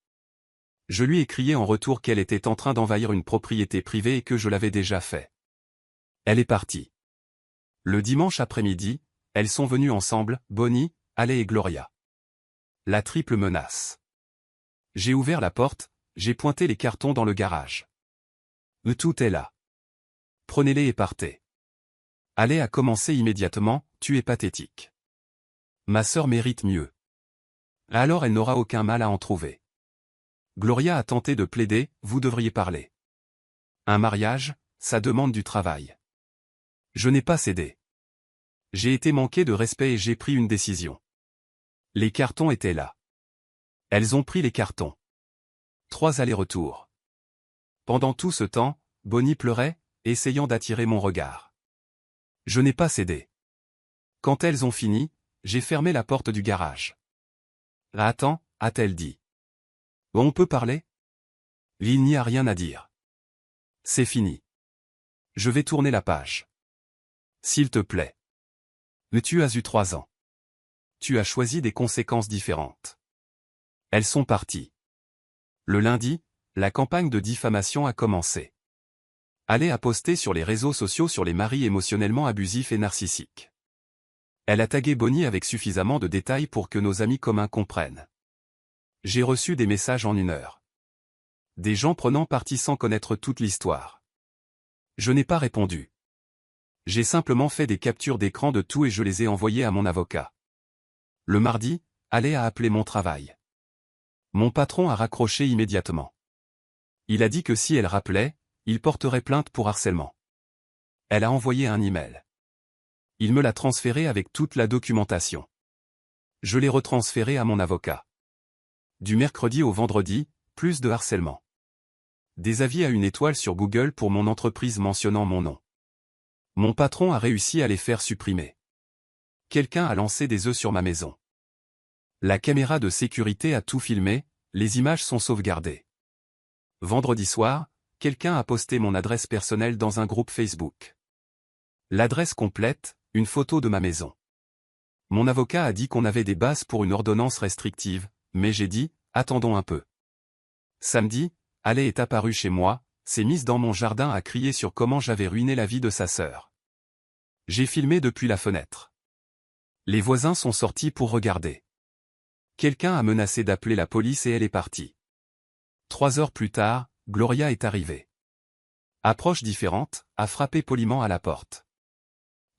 Je lui ai crié en retour qu'elle était en train d'envahir une propriété privée et que je l'avais déjà fait. Elle est partie. Le dimanche après-midi, elles sont venues ensemble, Bonnie, Ale et Gloria. La triple menace. J'ai ouvert la porte, j'ai pointé les cartons dans le garage. Tout est là. Prenez-les et partez. Ale a commencé immédiatement, tu es pathétique. Ma sœur mérite mieux. Alors elle n'aura aucun mal à en trouver. Gloria a tenté de plaider, vous devriez parler. Un mariage, ça demande du travail. Je n'ai pas cédé. J'ai été manqué de respect et j'ai pris une décision. Les cartons étaient là. Elles ont pris les cartons. 3 allers-retours. Pendant tout ce temps, Bonnie pleurait, essayant d'attirer mon regard. Je n'ai pas cédé. Quand elles ont fini, j'ai fermé la porte du garage. Attends, a-t-elle dit. On peut parler? Il n'y a rien à dire. C'est fini. Je vais tourner la page. S'il te plaît. Tu as eu 3 ans. Tu as choisi des conséquences différentes. Elles sont parties. Le lundi, la campagne de diffamation a commencé. Ale a posté sur les réseaux sociaux sur les maris émotionnellement abusifs et narcissiques. Elle a tagué Bonnie avec suffisamment de détails pour que nos amis communs comprennent. J'ai reçu des messages en 1 heure. Des gens prenant parti sans connaître toute l'histoire. Je n'ai pas répondu. J'ai simplement fait des captures d'écran de tout et je les ai envoyées à mon avocat. Le mardi, Ale a appelé mon travail. Mon patron a raccroché immédiatement. Il a dit que si elle rappelait, il porterait plainte pour harcèlement. Elle a envoyé un email. Il me l'a transféré avec toute la documentation. Je l'ai retransféré à mon avocat. Du mercredi au vendredi, plus de harcèlement. Des avis à 1 étoile sur Google pour mon entreprise mentionnant mon nom. Mon patron a réussi à les faire supprimer. Quelqu'un a lancé des œufs sur ma maison. La caméra de sécurité a tout filmé, les images sont sauvegardées. Vendredi soir, quelqu'un a posté mon adresse personnelle dans un groupe Facebook. L'adresse complète, une photo de ma maison. Mon avocat a dit qu'on avait des bases pour une ordonnance restrictive, mais j'ai dit, attendons un peu. Samedi, Ale est apparue chez moi, s'est mise dans mon jardin à crier sur comment j'avais ruiné la vie de sa sœur. J'ai filmé depuis la fenêtre. Les voisins sont sortis pour regarder. Quelqu'un a menacé d'appeler la police et elle est partie. 3 heures plus tard, Gloria est arrivée. Approche différente, a frappé poliment à la porte.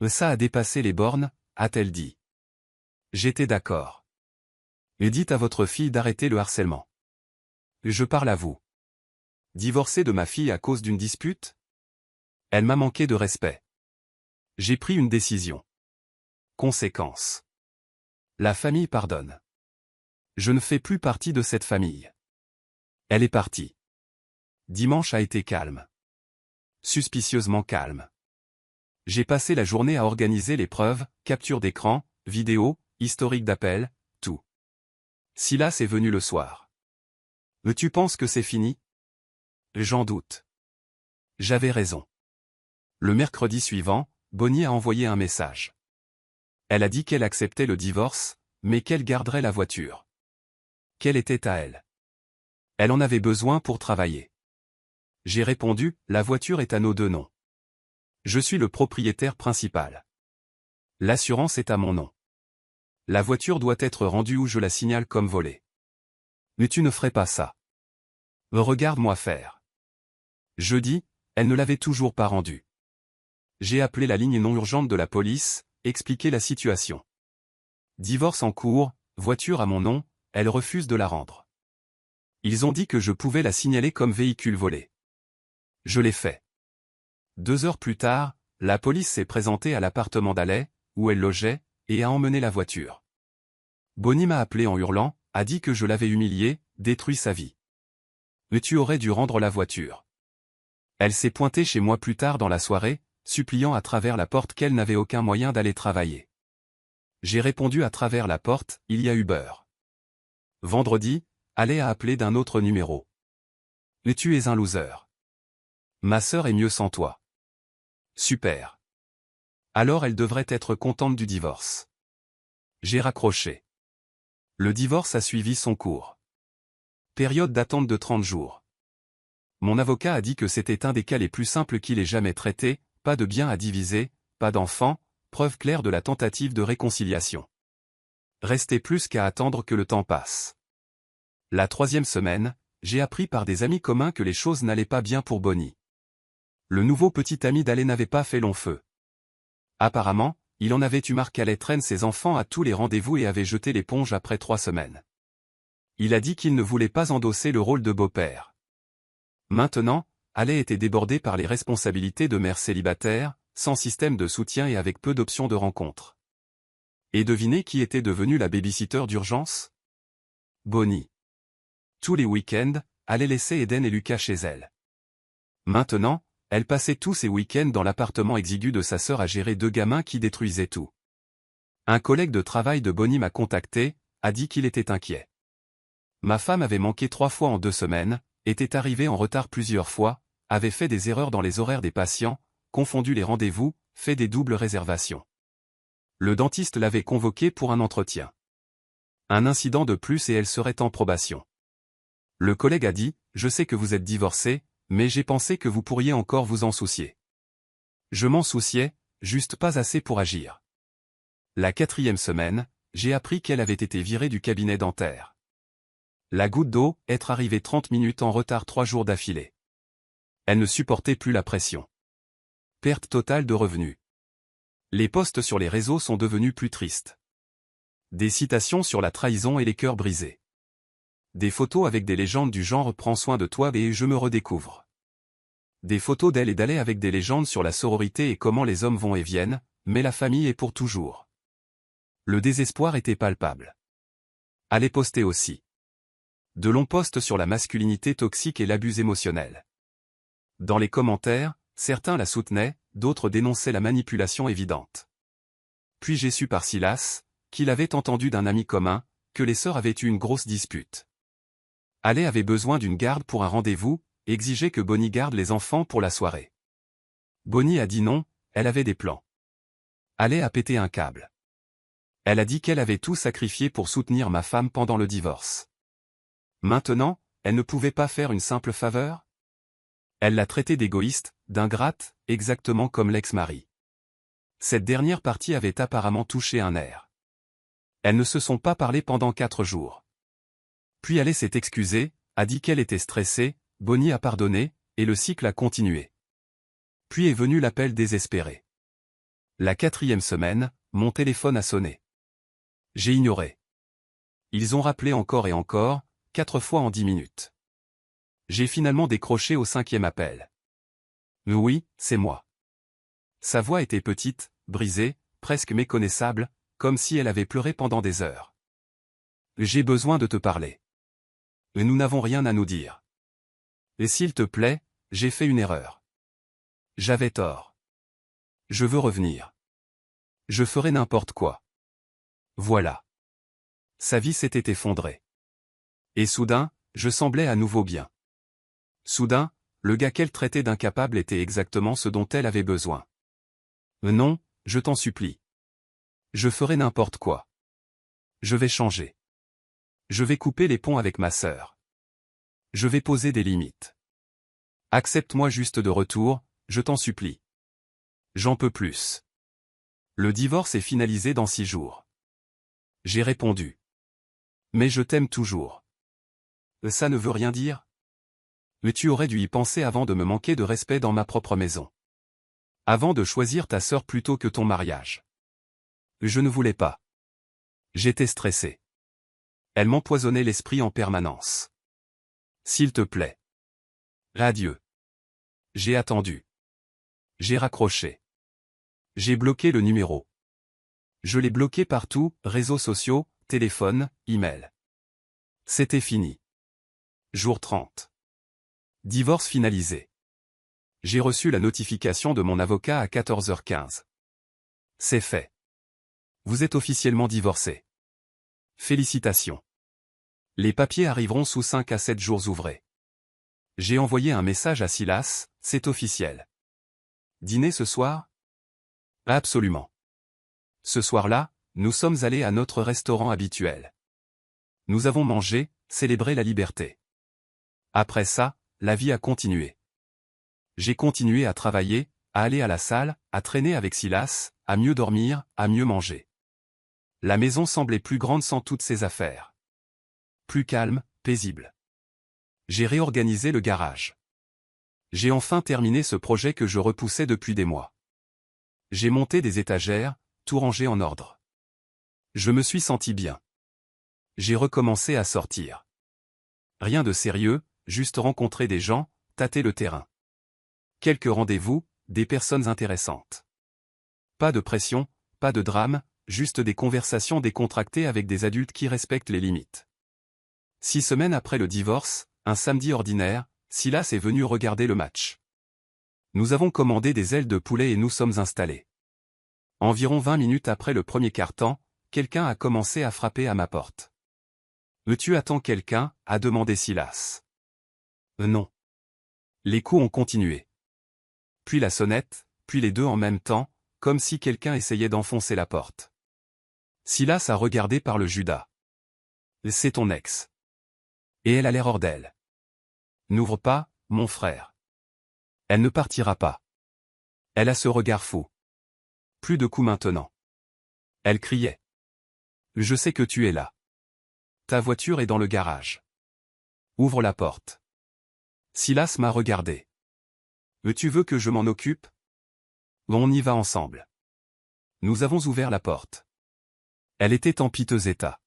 Ça a dépassé les bornes, a-t-elle dit. J'étais d'accord. Et dites à votre fille d'arrêter le harcèlement. Je parle à vous. Divorcer de ma fille à cause d'une dispute? Elle m'a manqué de respect. J'ai pris une décision. Conséquence. La famille pardonne. Je ne fais plus partie de cette famille. Elle est partie. Dimanche a été calme. Suspicieusement calme. J'ai passé la journée à organiser les preuves, capture d'écran, vidéo, historique d'appel, tout. Silas est venu le soir. Mais tu penses que c'est fini? J'en doute. J'avais raison. Le mercredi suivant, Bonnie a envoyé un message. Elle a dit qu'elle acceptait le divorce, mais qu'elle garderait la voiture. Qu'elle était à elle. Elle en avait besoin pour travailler. J'ai répondu, la voiture est à nos deux noms. Je suis le propriétaire principal. L'assurance est à mon nom. La voiture doit être rendue ou je la signale comme volée. Mais tu ne ferais pas ça. Regarde-moi faire. Jeudi, elle ne l'avait toujours pas rendue. J'ai appelé la ligne non urgente de la police, expliqué la situation. Divorce en cours, voiture à mon nom, elle refuse de la rendre. Ils ont dit que je pouvais la signaler comme véhicule volé. Je l'ai fait. 2 heures plus tard, la police s'est présentée à l'appartement d'Alay, où elle logeait, et a emmené la voiture. Bonnie m'a appelé en hurlant, a dit que je l'avais humiliée, détruit sa vie. Mais tu aurais dû rendre la voiture. Elle s'est pointée chez moi plus tard dans la soirée, suppliant à travers la porte qu'elle n'avait aucun moyen d'aller travailler. J'ai répondu à travers la porte, il y a Uber. Vendredi, Alay a appelé d'un autre numéro. Mais tu es un loser. Ma sœur est mieux sans toi. Super. Alors elle devrait être contente du divorce. J'ai raccroché. Le divorce a suivi son cours. Période d'attente de 30 jours. Mon avocat a dit que c'était un des cas les plus simples qu'il ait jamais traités, pas de biens à diviser, pas d'enfants, preuve claire de la tentative de réconciliation. Restait plus qu'à attendre que le temps passe. La 3e semaine, j'ai appris par des amis communs que les choses n'allaient pas bien pour Bonnie. Le nouveau petit ami d'Alay n'avait pas fait long feu. Apparemment, il en avait eu marre qu'Alay traîne ses enfants à tous les rendez-vous et avait jeté l'éponge après 3 semaines. Il a dit qu'il ne voulait pas endosser le rôle de beau-père. Maintenant, Alay était débordé par les responsabilités de mère célibataire, sans système de soutien et avec peu d'options de rencontre. Et devinez qui était devenue la baby-sitter d'urgence? Bonnie. Tous les week-ends, Alay laissait Eden et Lucas chez elle. Maintenant, elle passait tous ses week-ends dans l'appartement exigu de sa sœur à gérer 2 gamins qui détruisaient tout. Un collègue de travail de Bonnie m'a contacté, a dit qu'il était inquiet. Ma femme avait manqué 3 fois en 2 semaines, était arrivée en retard plusieurs fois, avait fait des erreurs dans les horaires des patients, confondu les rendez-vous, fait des doubles réservations. Le dentiste l'avait convoquée pour un entretien. Un incident de plus et elle serait en probation. Le collègue a dit, je sais que vous êtes divorcé, mais j'ai pensé que vous pourriez encore vous en soucier. Je m'en souciais, juste pas assez pour agir. La 4e semaine, j'ai appris qu'elle avait été virée du cabinet dentaire. La goutte d'eau, être arrivée 30 minutes en retard 3 jours d'affilée. Elle ne supportait plus la pression. Perte totale de revenus. Les posts sur les réseaux sont devenus plus tristes. Des citations sur la trahison et les cœurs brisés. Des photos avec des légendes du genre « Prends soin de toi et je me redécouvre ». Des photos d'elle et d'Alay avec des légendes sur la sororité et comment les hommes vont et viennent, mais la famille est pour toujours. Le désespoir était palpable. Alay postait aussi. De longs posts sur la masculinité toxique et l'abus émotionnel. Dans les commentaires, certains la soutenaient, d'autres dénonçaient la manipulation évidente. Puis j'ai su par Silas, qu'il avait entendu d'un ami commun, que les sœurs avaient eu une grosse dispute. Alay avait besoin d'une garde pour un rendez-vous, exigeait que Bonnie garde les enfants pour la soirée. Bonnie a dit non, elle avait des plans. Alay a pété un câble. Elle a dit qu'elle avait tout sacrifié pour soutenir ma femme pendant le divorce. Maintenant, elle ne pouvait pas faire une simple faveur? Elle l'a traité d'égoïste, d'ingrate, exactement comme l'ex-mari. Cette dernière partie avait apparemment touché un nerf. Elles ne se sont pas parlé pendant 4 jours. Puis Alay s'est excusée, a dit qu'elle était stressée, Bonnie a pardonné, et le cycle a continué. Puis est venu l'appel désespéré. La 4e semaine, mon téléphone a sonné. J'ai ignoré. Ils ont rappelé encore et encore, 4 fois en 10 minutes. J'ai finalement décroché au 5e appel. Oui, c'est moi. Sa voix était petite, brisée, presque méconnaissable, comme si elle avait pleuré pendant des heures. J'ai besoin de te parler. Nous n'avons rien à nous dire. Et s'il te plaît, j'ai fait une erreur. J'avais tort. Je veux revenir. Je ferai n'importe quoi. Voilà. Sa vie s'était effondrée. Et soudain, je semblais à nouveau bien. Soudain, le gars qu'elle traitait d'incapable était exactement ce dont elle avait besoin. Non, je t'en supplie. Je ferai n'importe quoi. Je vais changer. Je vais couper les ponts avec ma sœur. Je vais poser des limites. Accepte-moi juste de retour, je t'en supplie. J'en peux plus. Le divorce est finalisé dans 6 jours. J'ai répondu. Mais je t'aime toujours. Ça ne veut rien dire? Mais tu aurais dû y penser avant de me manquer de respect dans ma propre maison. Avant de choisir ta sœur plutôt que ton mariage. Je ne voulais pas. J'étais stressé. Elle m'empoisonnait l'esprit en permanence. S'il te plaît. Adieu. J'ai attendu. J'ai raccroché. J'ai bloqué le numéro. Je l'ai bloqué partout, réseaux sociaux, téléphone, email. C'était fini. Jour 30. Divorce finalisé. J'ai reçu la notification de mon avocat à 14h15. C'est fait. Vous êtes officiellement divorcé. Félicitations. Les papiers arriveront sous 5 à 7 jours ouvrés. J'ai envoyé un message à Silas, c'est officiel. Dîner ce soir? Absolument. Ce soir-là, nous sommes allés à notre restaurant habituel. Nous avons mangé, célébré la liberté. Après ça, la vie a continué. J'ai continué à travailler, à aller à la salle, à traîner avec Silas, à mieux dormir, à mieux manger. La maison semblait plus grande sans toutes ses affaires. Plus calme, paisible. J'ai réorganisé le garage. J'ai enfin terminé ce projet que je repoussais depuis des mois. J'ai monté des étagères, tout rangé en ordre. Je me suis senti bien. J'ai recommencé à sortir. Rien de sérieux, juste rencontrer des gens, tâter le terrain. Quelques rendez-vous, des personnes intéressantes. Pas de pression, pas de drame, juste des conversations décontractées avec des adultes qui respectent les limites. 6 semaines après le divorce, un samedi ordinaire, Silas est venu regarder le match. Nous avons commandé des ailes de poulet et nous sommes installés. Environ 20 minutes après le premier quart-temps, quelqu'un a commencé à frapper à ma porte. « Tu attends quelqu'un » a demandé Silas. Non. Les coups ont continué. Puis la sonnette, puis les deux en même temps, comme si quelqu'un essayait d'enfoncer la porte. Silas a regardé par le Judas. C'est ton ex. Et elle a l'air hors d'elle. N'ouvre pas, mon frère. Elle ne partira pas. Elle a ce regard fou. Plus de coups maintenant. Elle criait. Je sais que tu es là. Ta voiture est dans le garage. Ouvre la porte. Silas m'a regardé. Tu veux que je m'en occupe? On y va ensemble. Nous avons ouvert la porte. Elle était en piteux état.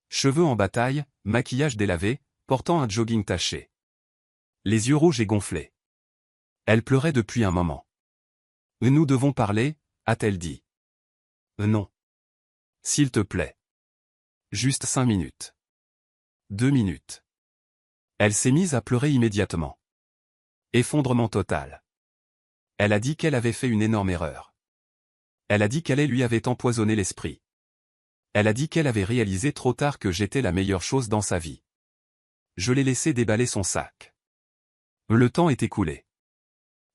Cheveux en bataille, maquillage délavé, portant un jogging taché. Les yeux rouges et gonflés. Elle pleurait depuis un moment. Nous devons parler, a-t-elle dit. Non. S'il te plaît. Juste 5 minutes. 2 minutes. Elle s'est mise à pleurer immédiatement. Effondrement total. Elle a dit qu'elle avait fait une énorme erreur. Elle a dit qu'elle lui avait empoisonné l'esprit. Elle a dit qu'elle avait réalisé trop tard que j'étais la meilleure chose dans sa vie. Je l'ai laissé déballer son sac. Le temps est écoulé.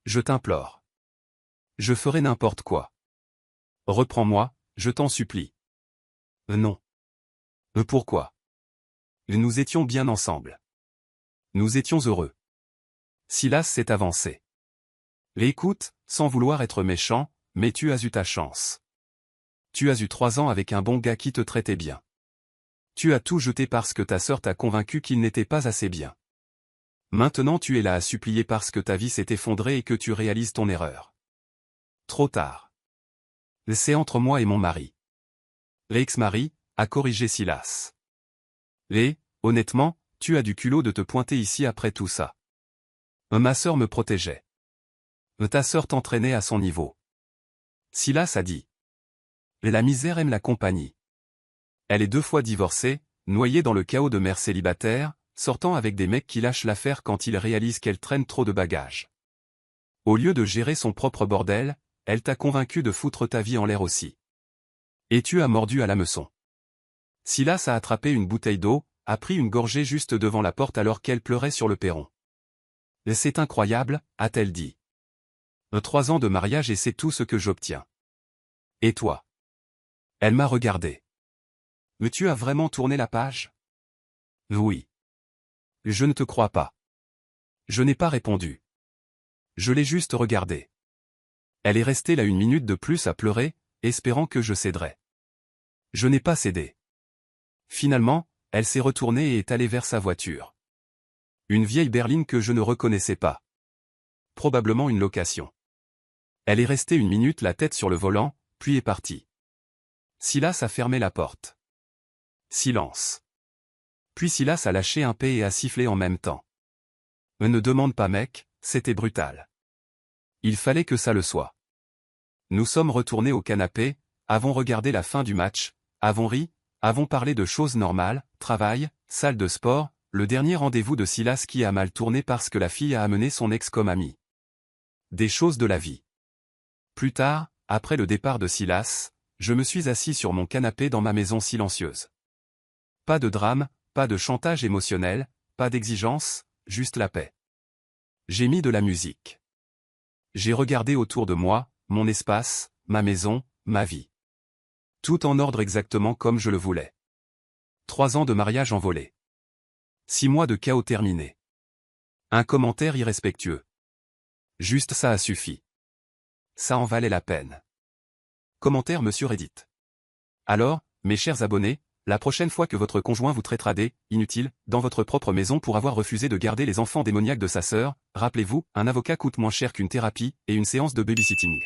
Je t'implore. Je ferai n'importe quoi. Reprends-moi, je t'en supplie. Non. Pourquoi? Nous étions bien ensemble. Nous étions heureux. Silas s'est avancé. Écoute, sans vouloir être méchant, mais tu as eu ta chance. Tu as eu 3 ans avec un bon gars qui te traitait bien. Tu as tout jeté parce que ta sœur t'a convaincu qu'il n'était pas assez bien. Maintenant tu es là à supplier parce que ta vie s'est effondrée et que tu réalises ton erreur. Trop tard. C'est entre moi et mon mari. L'ex-mari, a corrigé Silas. Honnêtement, tu as du culot de te pointer ici après tout ça. Ma sœur me protégeait. Ta sœur t'entraînait à son niveau. Silas a dit. La misère aime la compagnie. Elle est 2 fois divorcée, noyée dans le chaos de mère célibataire, sortant avec des mecs qui lâchent l'affaire quand ils réalisent qu'elle traîne trop de bagages. Au lieu de gérer son propre bordel, elle t'a convaincu de foutre ta vie en l'air aussi. Et tu as mordu à l'hameçon. Silas a attrapé une bouteille d'eau, a pris une gorgée juste devant la porte alors qu'elle pleurait sur le perron. C'est incroyable, a-t-elle dit. 3 ans de mariage et c'est tout ce que j'obtiens. Et toi? Elle m'a regardé. Mais tu as vraiment tourné la page? Oui. Je ne te crois pas. Je n'ai pas répondu. Je l'ai juste regardé. Elle est restée là 1 minute de plus à pleurer, espérant que je céderais. Je n'ai pas cédé. Finalement, elle s'est retournée et est allée vers sa voiture. Une vieille berline que je ne reconnaissais pas. Probablement une location. Elle est restée 1 minute la tête sur le volant, puis est partie. Silas a fermé la porte. Silence. Puis Silas a lâché un paix et a sifflé en même temps. Ne demande pas mec, c'était brutal. Il fallait que ça le soit. Nous sommes retournés au canapé, avons regardé la fin du match, avons ri, avons parlé de choses normales, travail, salle de sport, le dernier rendez-vous de Silas qui a mal tourné parce que la fille a amené son ex comme ami. Des choses de la vie. Plus tard, après le départ de Silas, je me suis assis sur mon canapé dans ma maison silencieuse. Pas de drame, pas de chantage émotionnel, pas d'exigence, juste la paix. J'ai mis de la musique. J'ai regardé autour de moi, mon espace, ma maison, ma vie. Tout en ordre exactement comme je le voulais. 3 ans de mariage envolé. 6 mois de chaos terminé. Un commentaire irrespectueux. Juste ça a suffi. Ça en valait la peine. Commentaire Monsieur Reddit. Alors, mes chers abonnés, la prochaine fois que votre conjoint vous traitera inutile, dans votre propre maison pour avoir refusé de garder les enfants démoniaques de sa sœur, rappelez-vous, un avocat coûte moins cher qu'une thérapie et une séance de babysitting.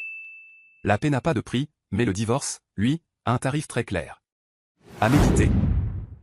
La paix n'a pas de prix, mais le divorce, lui, a un tarif très clair. À méditer.